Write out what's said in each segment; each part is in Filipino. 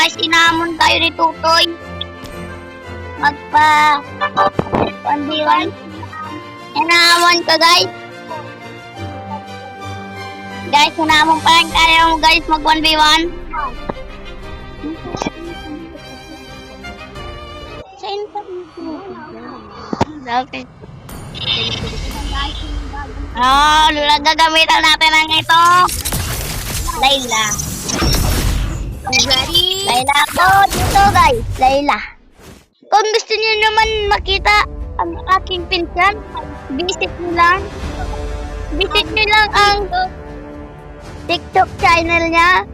guys, inamon tayo ni Tutoy. Magpa 1v1. Inamon ka guys. Guys, inamon pa lang tayo guys mag 1v1. Saan pa dito? Okay. Gagamitan natin ang ito. Layla. Ready? Layla po dito guys. Layla. Kung gusto niyo naman makita ang aking pinsan, visit niyo lang. Visit niyo lang ang TikTok channel niya.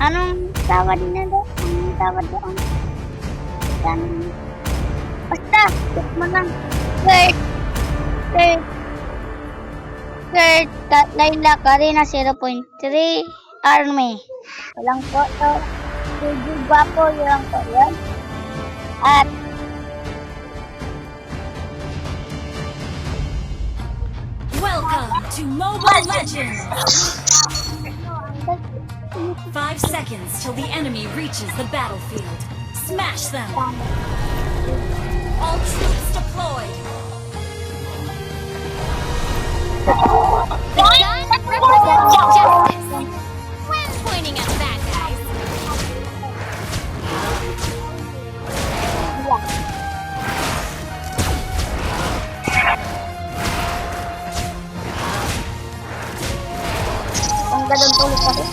Anong tawag niya doon? Anong tawag doon? Basta, check mo lang. Search Layla Karina 0.3 Army. Walang po to. Sige po lang po yan. At Welcome to Mobile Legends! 5 seconds till the enemy reaches the battlefield. Smash them! All troops deployed! The gun represents justice when pointing at the bad guys. ang ganun tuloy tayo.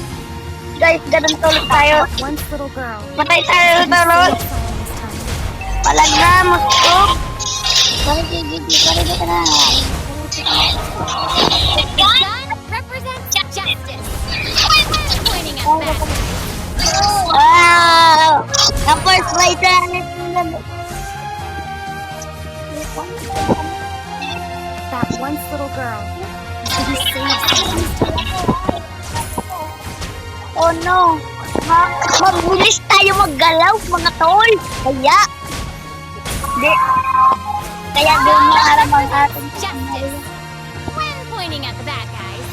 Guys, ganun tuloy tayo. Once little girl. Patay tayo doon. Palag na, musto. Parigigit ka na. The gun represents justice when pointing at the bad guys. Wow! Na-first right na. That once little girl should be saved. Oh no! Mabilis tayo maggalaw, mga tol! Kaya doon na alam ang ating Justice when pointing at the bad guys.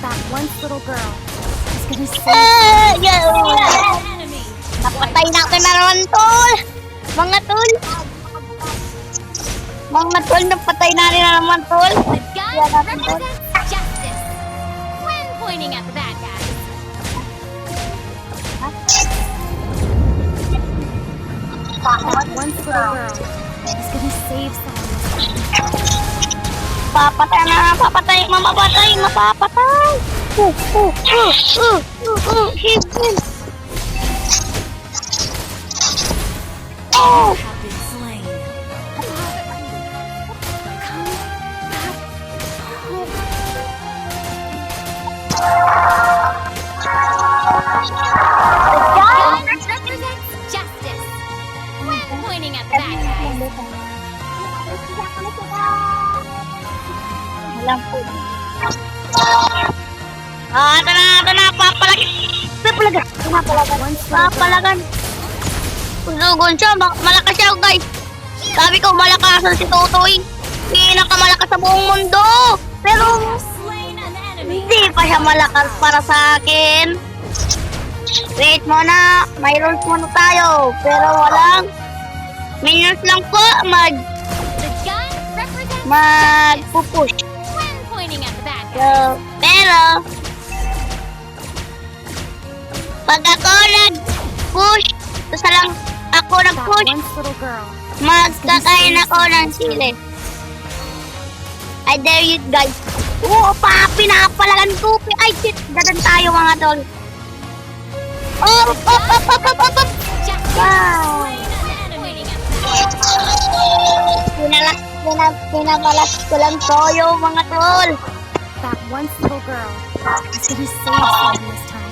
That once little girl is gonna save enemy. Napatay natin na naman, tol! Mga tol! Mga tol, napatay natin na naman, tol! The gun represents justice when pointing at the bad guys. That once little girl is gonna save someone. Papatay na, mapapatay! Hibin! Oh! Have been slain. Come back home. The gun represents justice when pointing at the bad guys. Alam po. Ito na, papalagan. Susugon siya, malakas siya guys. Sabi ko, malakasan si Totoy. Pinakamalakas sa buong mundo. Pero, Slain an enemy. hindi pa siya malakas para sa akin. Wait muna, may rules muna tayo. Pero walang minions lang po The gun represents magpupush. when pointing at the bad guys. So, pero, pag ako nag-push, basta lang ako That nag-push, once little girl. magkakain ako ng sili. I dare you guys. Oo, pinapalagan ko. Ay, shit. Dadan tayo mga tol. Oh. Justice Wow. slain an enemy. Pointing at the bad guys. Pinabalas ko lang toyo mga tol. That once little girl is gonna save someone this time.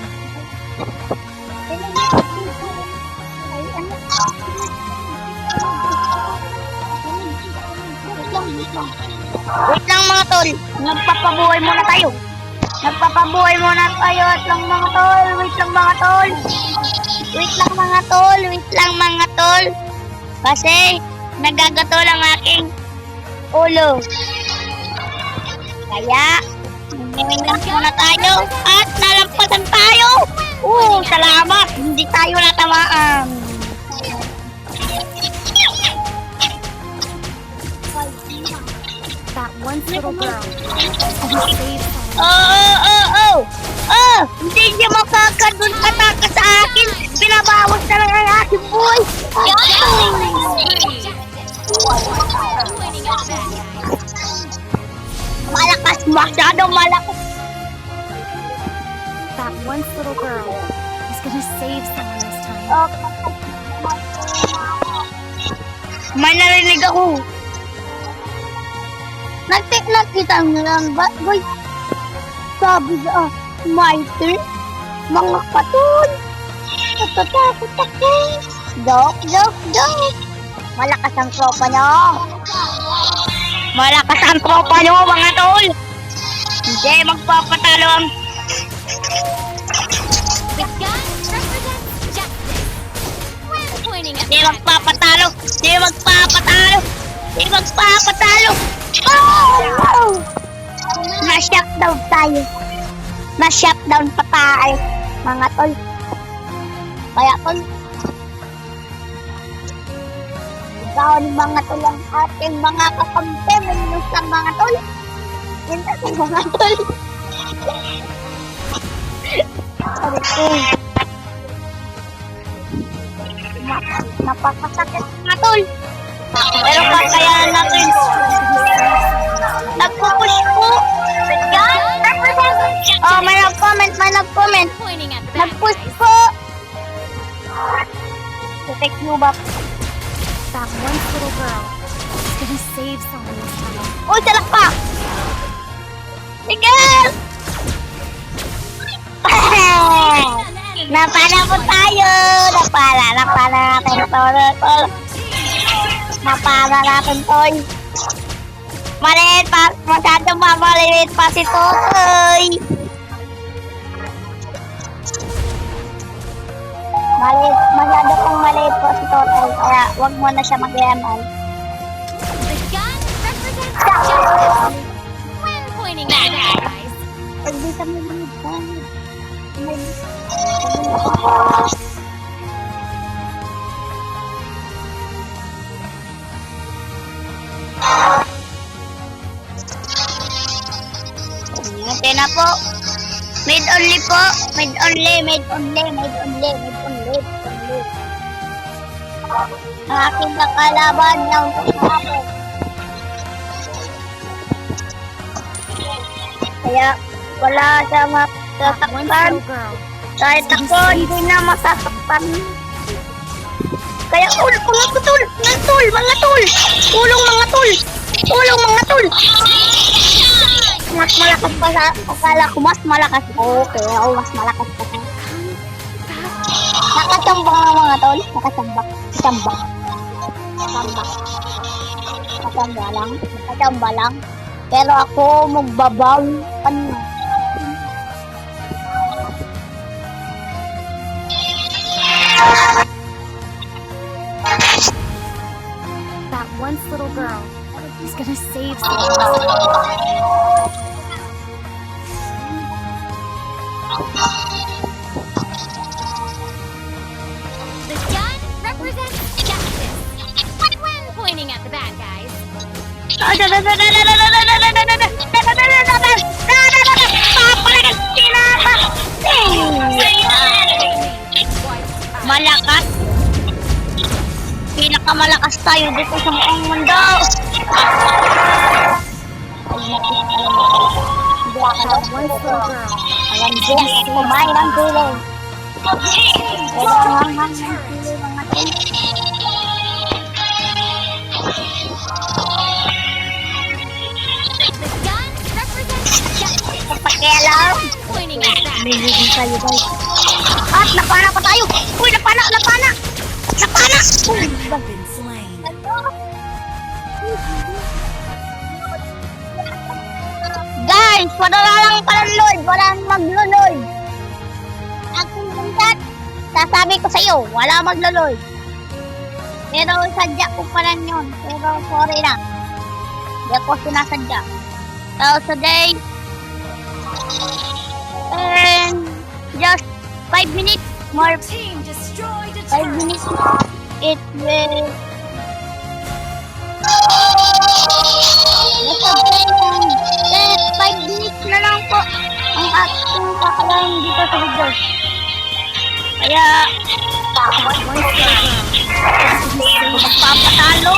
Wait lang mga tol. Nagpapabuhay muna tayo. Nagpapabuhay muna tayo at lang mga tol. Wait lang mga tol. Wait lang mga tol. Wait lang mga tol. Kasi nagagato lang aking ulo. Kaya, moving lang muna tayo at nalampasan tayo. Salamat. Hindi tayo natamaan. That once little girl who saved Hindi niya makakadun kataka sa akin. Binabawas na lang ang aking buhay. winning at the bad guys. Malakas, masyadong malakas. That once little girl is gonna save someone this time. May narinig ako. Nakita mo lang ba? Boy, sabi na, Mighty, mga katul. Natatakot ako. Joke. Malakas ang tropa nyo. Malakas ang tropa nyo, mga tol. Hindi magpapatalo ang... The gun represents justice. When pointing at Hindi the bad magpapatalo. Hindi magpapatalo. Oh! Na-shutdown tayo. Na-shutdown pa tayo, mga tol. Kaya tol, ikaw ni mga tol ang ating mga kakampi. Minus lang mga tol. Yan natin mga tol. Sabi ko, napakasakit mga tol. Pero kakayanan natin. Nagpupush po. Yan. Oh, may nag-comment. pointing at the bad Nag-push guys. po. Protect mo ba? That once little girl is gonna save someone this time. Uy, salak pa! Miguel! Napala po tayo! Napala natin to. Napala natin to. Maliit pa, masyadong maliit pa si Totoy. Masyado pang maliit po si Totoy, kaya wag mo na siya mag-yaman. The gun represents justice. When pointing at the bad guys. Pagdi kami Okay na po. Made only po. Made only. Ang aking nakalaban ng kapatid. Kaya wala siya That once masasaktan. little girl. Kahit ako, hindi na masasaktan. Kaya mga tol. Tulong mga tol. Mas malakas pa sa, akala ko mas malakas. Okay, ako mas malakas pa sa. Nakasambak nga mga tol. Nakasamba lang. Pero ako magbabaw. Ano? That once little girl is gonna save someone this time. The gun represents justice. When pointing at the bad guys. Malakas. Pinakamalakas tayo dito sa buong mundo. That once little girl Alam din, kumain ng tulong. Kailangan ng tulong mga tol. The gun represents justice. Pakialam. Pointing at the bad guys. Nililin tayo guys. At napana pa tayo. Uy, napana. Guys, wala lang palaloy. Walang magloloy. Aking pinsan, sasabi ko sa iyo, wala magloloy. Pero sadya ko pala yun. Pero sorry na. Di ako sinasadya. So, today, and just 5 minutes more. Team destroyed a 5 minutes. It will... Yes, 5 minutes na lang po ang aking kakalain dito sa video. Kaya, magpapatalo.